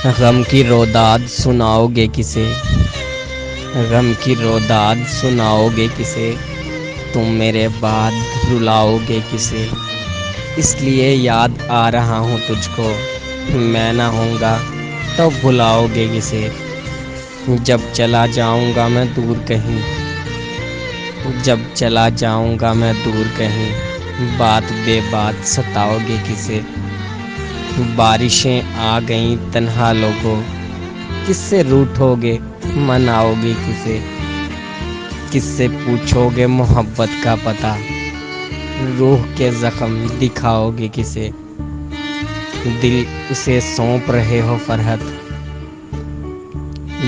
गम की रोदाद सुनाओगे किसे, गम की रोदाद सुनाओगे किसे, तुम मेरे बाद रुलाओगे किसे। इसलिए याद आ रहा हूँ तुझको, मैं ना होऊंगा तो भुलाओगे किसे। जब चला जाऊंगा मैं दूर कहीं, जब चला जाऊंगा मैं दूर कहीं, बात बेबात सताओगे किसे। बारिशें आ गईं तन्हा लोगों, किससे रूठोगे मनाओगे किसे। किससे पूछोगे मोहब्बत का पता, रूह के जख्म दिखाओगे किसे। दिल उसे सौंप रहे हो फरहत,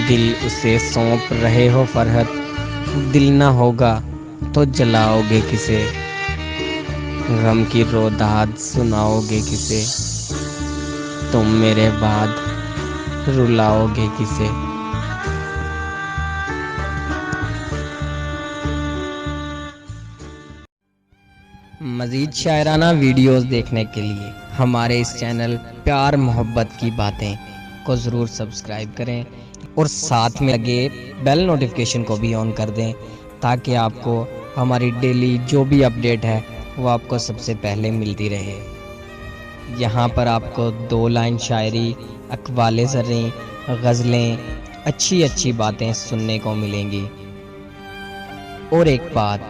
दिल उसे सौंप रहे हो फरहत, दिल ना होगा तो जलाओगे किसे। गम की रोदाद सुनाओगे किसे, तुम मेरे बाद रुलाओगे किसे। मज़ीद शायराना वीडियोस देखने के लिए हमारे इस चैनल प्यार मोहब्बत की बातें को ज़रूर सब्सक्राइब करें और साथ में लगे बेल नोटिफिकेशन को भी ऑन कर दें, ताकि आपको हमारी डेली जो भी अपडेट है वो आपको सबसे पहले मिलती रहे। यहाँ पर आपको 2 लाइन शायरी, अक़वाले ज़र्री, गज़लें, अच्छी अच्छी बातें सुनने को मिलेंगी। और एक बात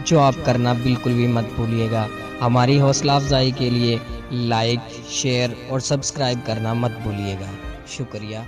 जो आप करना बिल्कुल भी मत भूलिएगा, हमारी हौसला अफजाई के लिए लाइक, शेयर और सब्सक्राइब करना मत भूलिएगा। शुक्रिया।